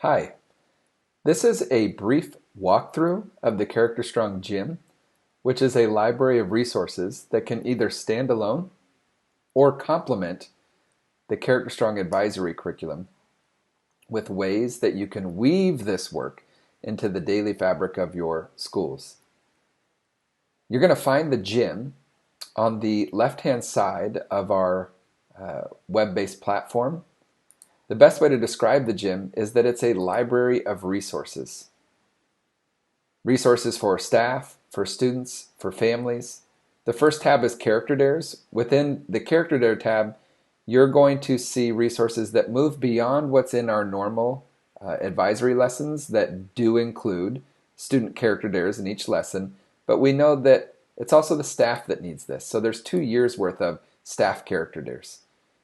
Hi, this is a brief walkthrough of the CharacterStrong Gym, which is a library of resources that can either stand alone or complement the CharacterStrong advisory curriculum with ways that you can weave this work into the daily fabric of your schools. You're going to find the gym on the left-hand side of our web-based platform. The best way to describe the gym is that it's a library of resources. Resources for staff, for students, for families. The first tab is Character Dares. Within the Character Dare tab, you're going to see resources that move beyond what's in our normal advisory lessons that do include student character dares in each lesson, but we know that it's also the staff that needs this. So there's 2 years worth of staff character dares.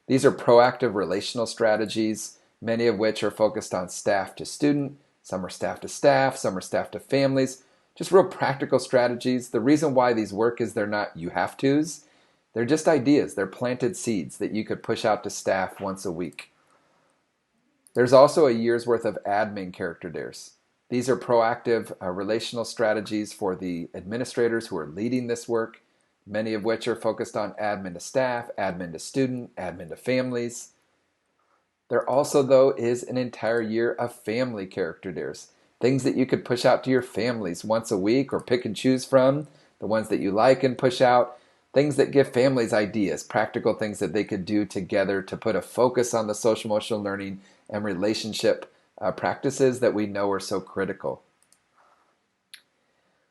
These are proactive relational strategies, many of which are focused on staff to student, some are staff to staff, some are staff to families, just real practical strategies. The reason why these work is they're not you have to's, they're just ideas, they're planted seeds that you could push out to staff once a week. There's also a year's worth of admin character dares. These are proactive relational strategies for the administrators who are leading this work, many of which are focused on admin to staff, admin to student, admin to families. There also, though, is an entire year of family character dares, things that you could push out to your families once a week or pick and choose from, the ones that you like and push out, things that give families ideas, practical things that they could do together to put a focus on the social emotional learning and relationship practices that we know are so critical.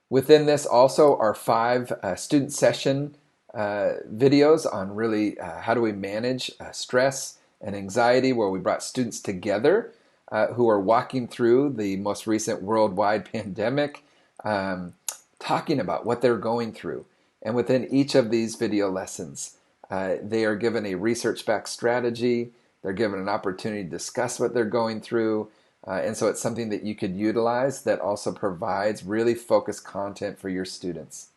Within this also are 5 student session videos on really how do we manage stress and anxiety, where we brought students together who are walking through the most recent worldwide pandemic, talking about what they're going through. And within each of these video lessons, they are given a research-backed strategy. They're given an opportunity to discuss what they're going through. And so it's something that you could utilize that also provides really focused content for your students.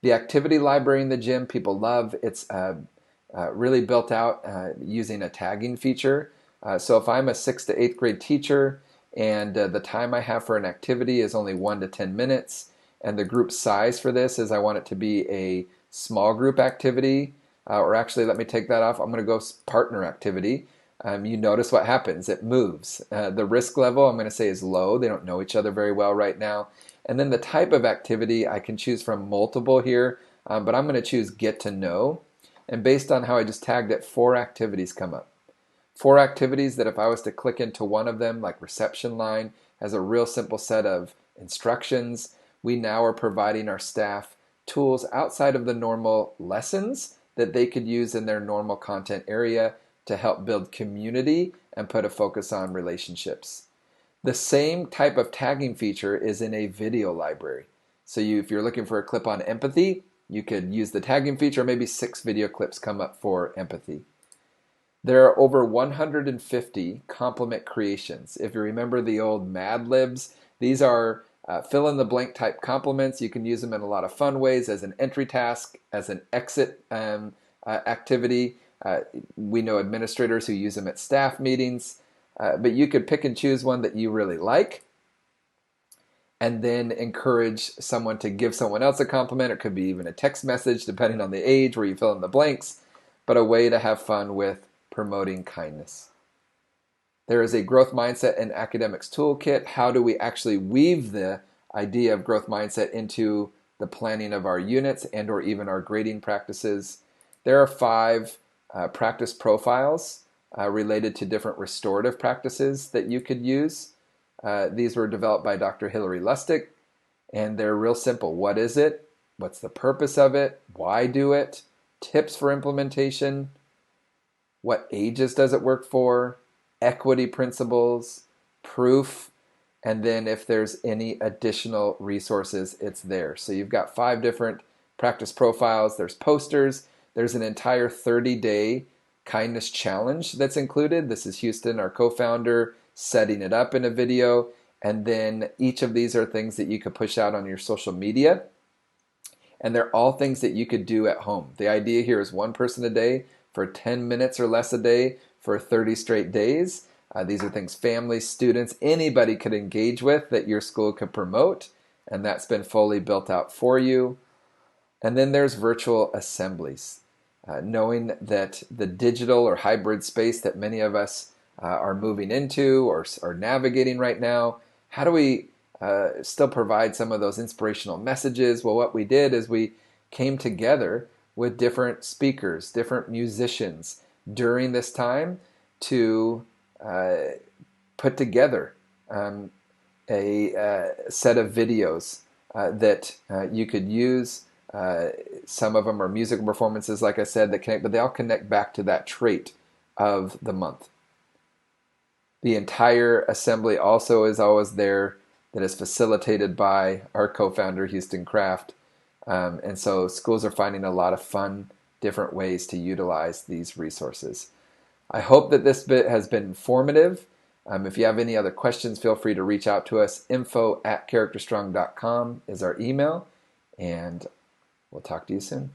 The activity library in the gym, people love. It's really built out using a tagging feature. So if I'm a 6th to 8th grade teacher and the time I have for an activity is only 1 to 10 minutes, and the group size for this is I want it to be a small group activity, or actually let me take that off. I'm going to go partner activity. You notice what happens. It moves. The risk level I'm going to say is low. They don't know each other very well right now. And then the type of activity I can choose from multiple here, but I'm going to choose get to know. And based on how I just tagged it, 4 activities come up. 4 activities that if I was to click into one of them, like reception line, has a real simple set of instructions. We now are providing our staff tools outside of the normal lessons that they could use in their normal content area to help build community and put a focus on relationships. The same type of tagging feature is in a video library. So if you're looking for a clip on empathy, you could use the tagging feature. Maybe 6 video clips come up for empathy. There are over 150 complement creations. If you remember the old Mad Libs, these are fill in the blank type compliments. You can use them in a lot of fun ways as an entry task, as an exit activity. We know administrators who use them at staff meetings, but you could pick and choose one that you really like and then encourage someone to give someone else a compliment. It could be even a text message depending on the age where you fill in the blanks, but a way to have fun with promoting kindness. There is a growth mindset and academics toolkit. How do we actually weave the idea of growth mindset into the planning of our units and or even our grading practices? There are 5 practice profiles related to different restorative practices that you could use. These were developed by Dr. Hilary Lustig, and they're real simple. What is it? What's the purpose of it? Why do it? Tips for implementation. What ages does it work for? Equity principles, proof, and then if there's any additional resources, it's there. So you've got 5 different practice profiles. There's posters. There's an entire 30-day kindness challenge that's included. This is Houston, our co-founder, setting it up in a video. And then each of these are things that you could push out on your social media. And they're all things that you could do at home. The idea here is 1 person a day for 10 minutes or less a day for 30 straight days. These are things families, students, anybody could engage with that your school could promote, and that's been fully built out for you. And then there's virtual assemblies, knowing that the digital or hybrid space that many of us are moving into or navigating right now, how do we still provide some of those inspirational messages? Well, what we did is we came together with different speakers, different musicians during this time to put together a set of videos that you could use. Some of them are musical performances, like I said, that connect, but they all connect back to that trait of the month. The entire assembly also is always there, that is facilitated by our co-founder, Houston Kraft. And so schools are finding a lot of fun, different ways to utilize these resources. I hope that this bit has been informative. If you have any other questions, feel free to reach out to us. info@characterstrong.com is our email, and we'll talk to you soon.